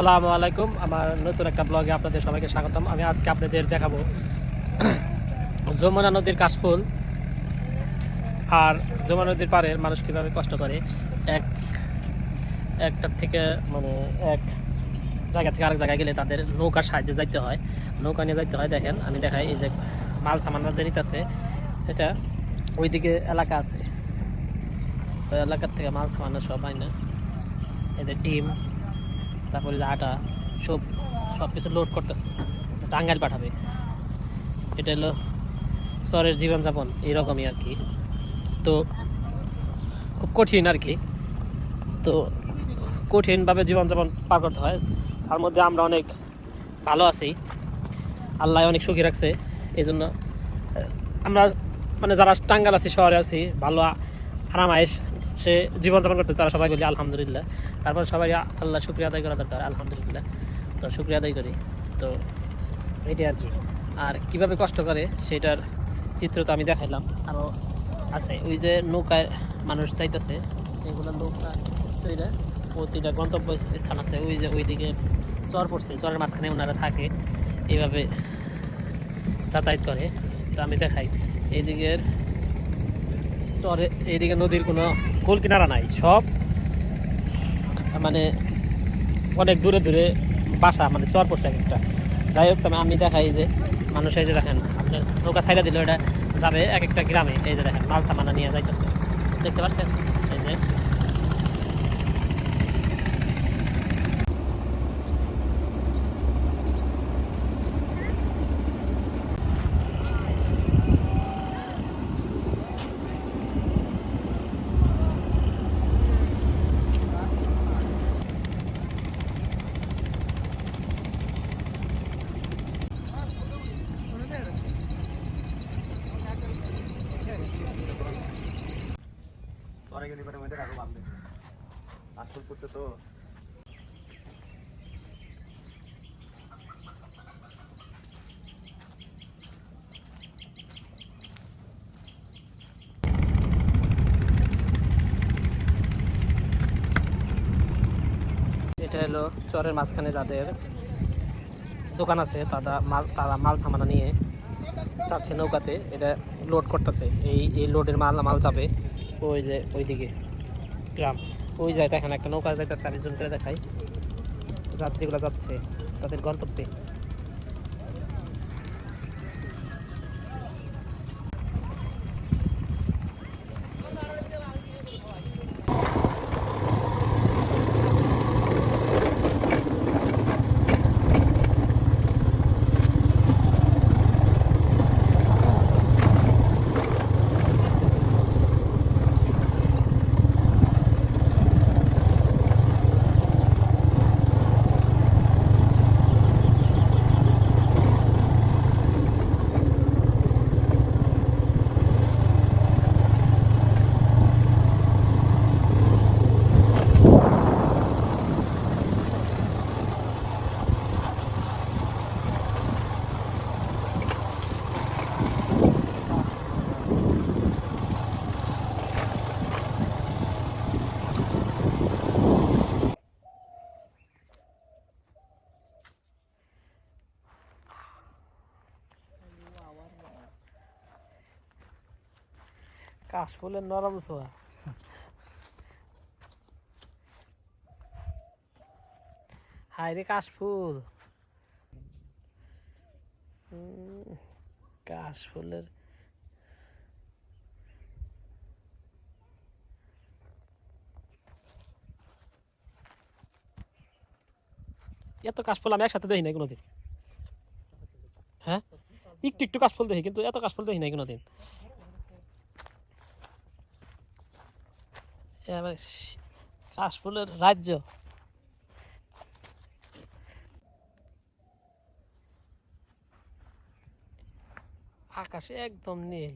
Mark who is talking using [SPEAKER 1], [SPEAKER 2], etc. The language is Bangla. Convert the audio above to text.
[SPEAKER 1] আসসালামু আলাইকুম। আমার নতুন একটা ব্লগে আপনাদের সবাইকে স্বাগতম। আমি আজকে আপনাদের দেখাবো যমুনা নদীর কাশফুল আর যমুনা নদীর পাড়ের মানুষ কীভাবে কষ্ট করে এক একটার থেকে মানে এক জায়গা থেকে আরেক জায়গায় গেলে তাদের নৌকার সাহায্যে যাইতে হয়, নৌকা নিয়ে যাইতে হয়। দেখেন আমি দেখাই, এই যে মাল সামানদের নিতেছে, এটা ওইদিকে এলাকা আছে, ওই এলাকার থেকে মাল সামান্য সব হয় না, এদের ডিম তারপরে যে আটা সব কিছু লোড করতেছে, টাঙ্গাইল পাঠাবে। এটা হলো শহরের জীবনযাপন, এইরকমই আর কি। তো খুব কঠিন আর কি, তো কঠিনভাবে জীবনযাপন পার করতে হয়। তার মধ্যে আমরা অনেক ভালো আছি, আল্লাহ অনেক সুখী রাখছে। এই জন্য আমরা মানে যারা টাঙ্গাইল আছি, শহরে আছি, ভালো আরামায়েশ সে জীবনযাপন করতে, তারা সবাই বলি আলহামদুলিল্লাহ। তারপর সবাই আল্লাহ শুক্রিয়া আদায় করা দরকার, আলহামদুলিল্লাহ। তো শুক্রিয়া আদায় করি। তো এটাই আর কি। আর কীভাবে কষ্ট করে সেটার চিত্র তো আমি দেখাইলাম, আরও আছে। ওই যে নৌকায় মানুষ চাইতেছে, এগুলো নৌকা তৈরি, প্রতিটা গন্তব্য স্থান আছে। ওই যে ওইদিকে চর পড়ছে, চরের মাঝখানে ওনারা থাকে, এইভাবে যাতায়াত করে। তো আমি দেখাই, এইদিকের চরে, এইদিকে নদীর কোনো কোল কিনারা নাই, সব মানে অনেক দূরে দূরে বাসা, মানে চর পড়ছে এক একটা। যাই হোক, আমি দেখাই যে মানুষ, এই যে দেখেন আপনার নৌকা ছাইড়া দিল, এটা যাবে এক একটা গ্রামে। এই যে দেখেন মাল সামানা নিয়ে যাইতেছে, দেখতে পাচ্ছেন? এই যে
[SPEAKER 2] তো
[SPEAKER 1] এটা হলো চরের মাঝখানে যাদের দোকান আছে, তারা মাল সামানা নিয়ে যাচ্ছে নৌকাতে, এটা লোড করতেছে। এই লোডের মাল যাবে ওই যে ওইদিকে গ্রাম, ওই জায়গায় দেখেন একটা নৌকা যাইতেছে। আমি জুম করে দেখাই, যাত্রীগুলো যাচ্ছে তাদের গন্তব্যে। কাশফুলের নরম ছোঁয়া, হায় রে কাশফুল। কাশফুলের এত কাশফুল আমি একসাথে দেখি নাই কোনোদিন। হ্যাঁ, একটু একটু কাশফুল দেখি, কিন্তু এত কাশফুল দেখি নাই কোনোদিন। কাশফুলের রাজ্য, আকাশে একদম নীল।